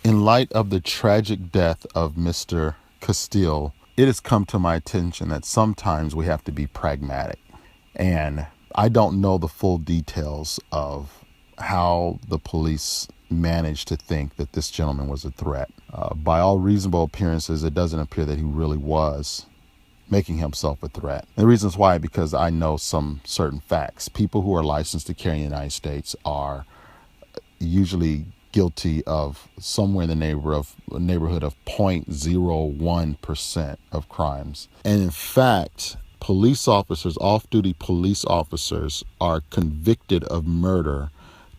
In light of the tragic death of Mr. Castile, it has come to my attention that sometimes we have to be pragmatic. And I don't know the full details of how the police managed to think that this gentleman was a threat. By all reasonable appearances, it doesn't appear that he really was making himself a threat. And the reasons why, because I know some certain facts. People who are licensed to carry in the United States are usually guilty of somewhere in the neighborhood of 0.01% of crimes. And in fact, police officers, off-duty police officers, are convicted of murder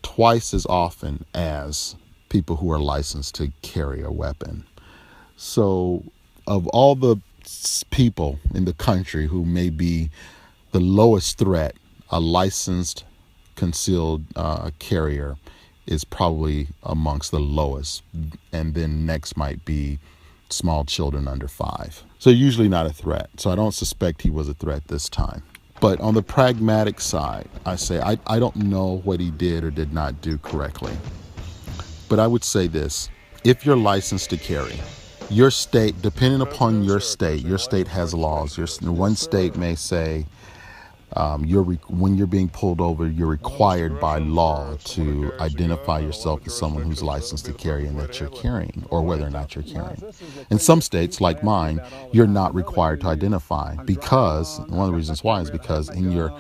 twice as often as people who are licensed to carry a weapon. So of all the people in the country who may be the lowest threat, a licensed concealed carrier is probably amongst the lowest. And then next might be small children under 5. So usually not a threat. So I don't suspect he was a threat this time. But on the pragmatic side, I say I don't know what he did or did not do correctly. But I would say this: if you're licensed to carry, your state, depending upon your state has laws. One state may say when you're being pulled over, you're required by law to identify yourself as someone who's licensed to carry and that you're carrying, or whether or not you're carrying. In some states, like mine, you're not required to identify, because one of the reasons why is because in your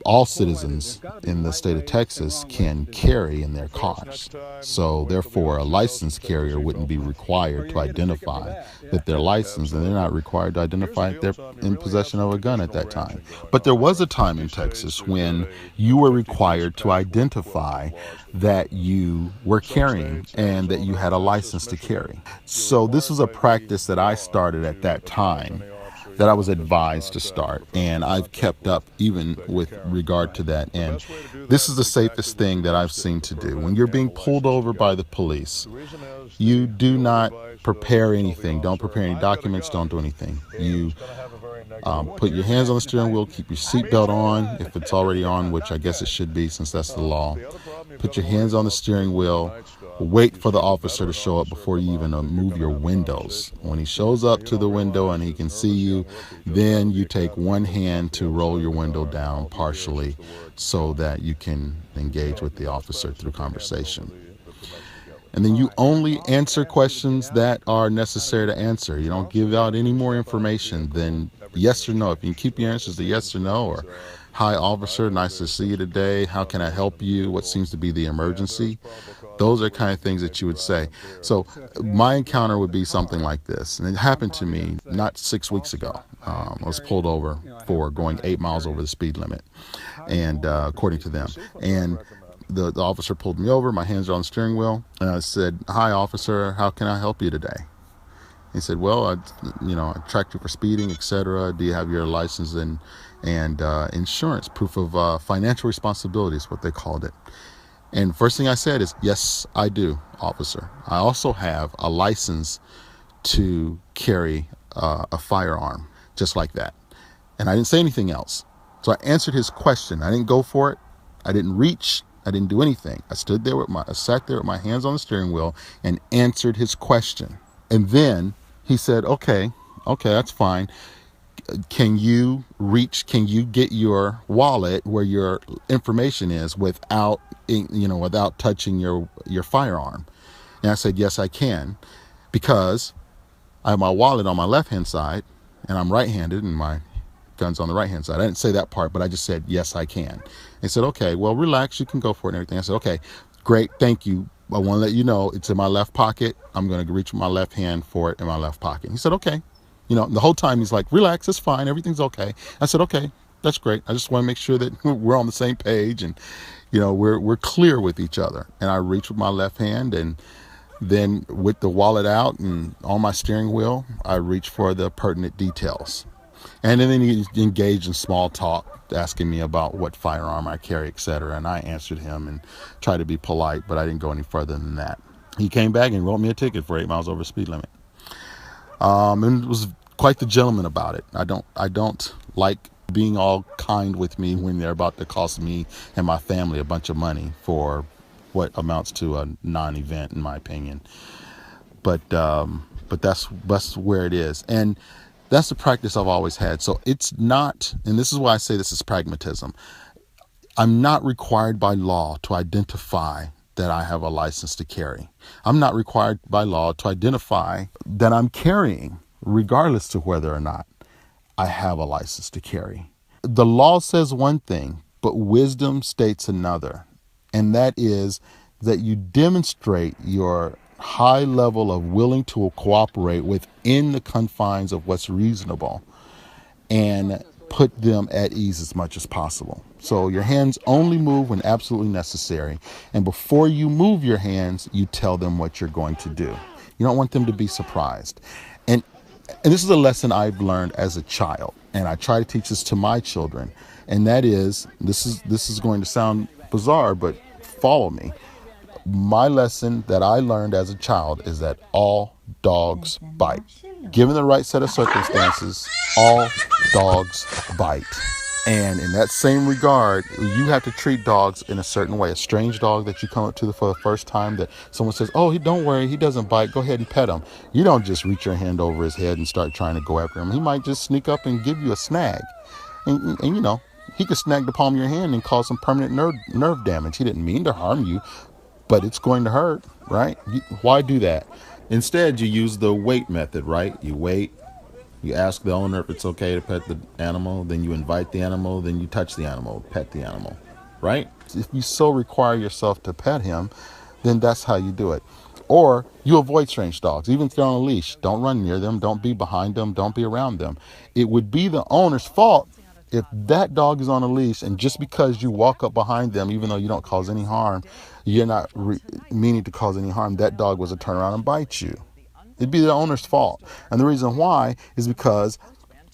all citizens in the state of Texas can carry in their cars. So therefore, a licensed carrier wouldn't be required to identify that they're licensed, and they're not required to identify if they're in possession of a gun at that time. But there was a time in Texas when you were required to identify that you were carrying and that you had a license to carry. So this was a practice that I started at that time, that I was advised to start, and I've kept up even with regard to that. And this is the safest thing that I've seen to do. When you're being pulled over by the police, you do not prepare anything. Don't prepare any documents. Don't do anything. You put your hands on the steering wheel, keep your seatbelt on if it's already on, which I guess it should be since that's the law. Put your hands on the steering wheel. Wait for the officer to show up before you even move your windows. When he shows up to the window and he can see you, then you take one hand to roll your window down partially so that you can engage with the officer through conversation. And then you only answer questions that are necessary to answer. You don't give out any more information than yes or no. If you can keep your answers to yes or no, or hi officer, nice to see you today, how can I help you, what seems to be the emergency, those are kind of things that you would say. So my encounter would be something like this. And it happened to me not 6 weeks ago. I was pulled over for going 8 miles over the speed limit, and according to them. And the officer pulled me over, my hands are on the steering wheel, and I said, hi officer, how can I help you today? He said, well, I tracked you for speeding, etc. Do you have your license and insurance, proof of financial responsibility is what they called it. And first thing I said is, yes, I do, officer. I also have a license to carry a firearm, just like that. And I didn't say anything else. So I answered his question. I didn't go for it. I didn't reach. I didn't do anything. I sat there with my hands on the steering wheel and answered his question. And then he said, okay, that's fine. Can you get your wallet where your information is without touching your firearm? And I said, yes, I can, because I have my wallet on my left-hand side and I'm right-handed and my gun's on the right-hand side. I didn't say that part, but I just said, yes, I can. He said, okay, well, relax, you can go for it and everything. I said, okay, great, thank you. I want to let you know it's in my left pocket. I'm going to reach with my left hand for it in my left pocket. He said, okay. The whole time he's like, relax, it's fine, everything's okay. I said, okay, that's great. I just want to make sure that we're on the same page and, we're clear with each other. And I reached with my left hand, and then with the wallet out and on my steering wheel, I reached for the pertinent details. And then he engaged in small talk, asking me about what firearm I carry, etc. And I answered him and tried to be polite, but I didn't go any further than that. He came back and wrote me a ticket for 8 miles over the speed limit. And was quite the gentleman about it. I don't like being all kind with me when they're about to cost me and my family a bunch of money for what amounts to a non-event, in my opinion. But that's where it is, and that's the practice I've always had. So it's not, and this is why I say this is pragmatism. I'm not required by law to identify that I have a license to carry. I'm not required by law to identify that I'm carrying, regardless to whether or not I have a license to carry. The law says one thing, but wisdom states another. And that is that you demonstrate your high level of willing to cooperate within the confines of what's reasonable and put them at ease as much as possible. So your hands only move when absolutely necessary. And before you move your hands, you tell them what you're going to do. You don't want them to be surprised. And and this is a lesson I've learned as a child, and I try to teach this to my children. And that is, this is going to sound bizarre, but follow me. My lesson that I learned as a child is that all dogs bite. Given the right set of circumstances, all dogs bite. And in that same regard, you have to treat dogs in a certain way. A strange dog that you come up to for the first time, that someone says, oh, don't worry, he doesn't bite, go ahead and pet him. You don't just reach your hand over his head and start trying to go after him. He might just sneak up and give you a snag. And you know, he could snag the palm of your hand and cause some permanent nerve damage. He didn't mean to harm you, but it's going to hurt, right? Why do that? Instead, you use the wait method, right? You wait, you ask the owner if it's okay to pet the animal, then you invite the animal, then you touch the animal, pet the animal, right? If you so require yourself to pet him, then that's how you do it. Or you avoid strange dogs, even if they're on a leash. Don't run near them, don't be behind them, don't be around them. It would be the owner's fault if that dog is on a leash and just because you walk up behind them, even though you don't cause any harm, you're not meaning to cause any harm, that dog was to turn around and bite you. It'd be the owner's fault. And the reason why is because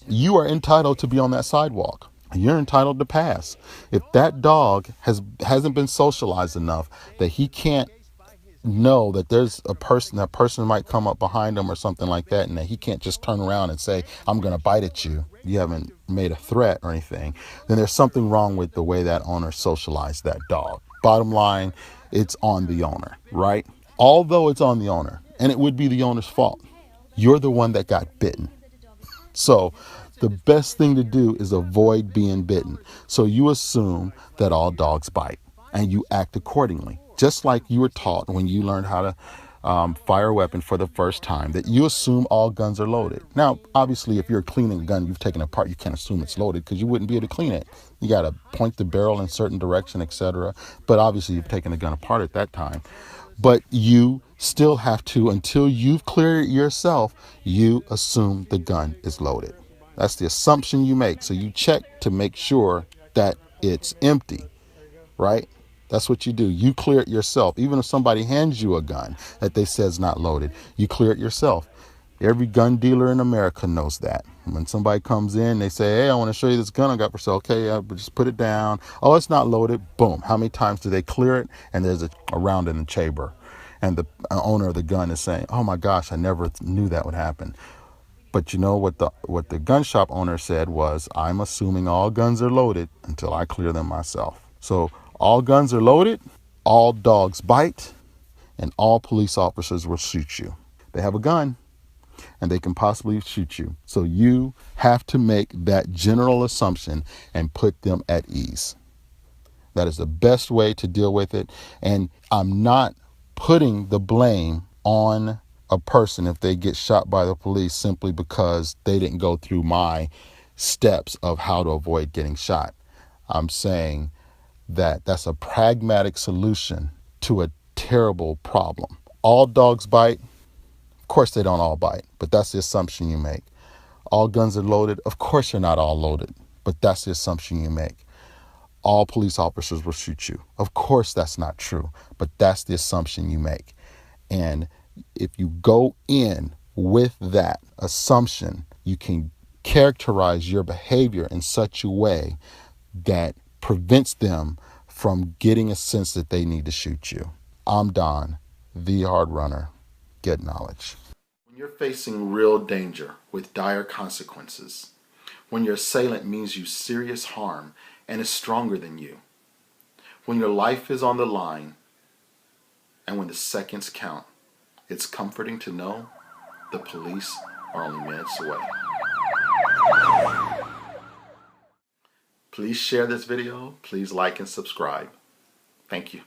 you are entitled to be on that sidewalk. You're entitled to pass. If that dog hasn't been socialized enough that he can't know that there's a person, that person might come up behind him or something like that, and that he can't just turn around and say, I'm going to bite at you. You haven't made a threat or anything. Then there's something wrong with the way that owner socialized that dog. Bottom line, it's on the owner, right? Although it's on the owner, and it would be the owner's fault. You're the one that got bitten. So the best thing to do is avoid being bitten. So you assume that all dogs bite and you act accordingly. Just like you were taught when you learned how to fire a weapon for the first time, that you assume all guns are loaded. Now, obviously, if you're cleaning a gun you've taken apart, you can't assume it's loaded because you wouldn't be able to clean it. You got to point the barrel in a certain direction, etc. But obviously, you've taken the gun apart at that time. But you still have to, until you've cleared it yourself, you assume the gun is loaded. That's the assumption you make. So you check to make sure that it's empty, right? That's what you do. You clear it yourself. Even if somebody hands you a gun that they say is not loaded, you clear it yourself. Every gun dealer in America knows that. When somebody comes in, they say, hey, I want to show you this gun I got for sale. Okay, but just put it down. Oh, it's not loaded. Boom. How many times do they clear it? And there's a round in the chamber. And the owner of the gun is saying, oh my gosh, I never knew that would happen. But you know what the gun shop owner said was, I'm assuming all guns are loaded until I clear them myself. So all guns are loaded, all dogs bite, and all police officers will shoot you. They have a gun and they can possibly shoot you. So you have to make that general assumption and put them at ease. That is the best way to deal with it. And I'm not putting the blame on a person if they get shot by the police simply because they didn't go through my steps of how to avoid getting shot. I'm saying that that's a pragmatic solution to a terrible problem. All dogs bite. Of course they don't all bite, but that's the assumption you make. All guns are loaded. Of course you're not all loaded, but that's the assumption you make. All police officers will shoot you. Of course that's not true, but that's the assumption you make. And if you go in with that assumption, you can characterize your behavior in such a way that prevents them from getting a sense that they need to shoot you. I'm Don, the hard runner. Get knowledge. When you're facing real danger with dire consequences, when your assailant means you serious harm and is stronger than you, when your life is on the line, And when the seconds count, it's comforting to know the police are only minutes away. Please share this video. Please like and subscribe. Thank you.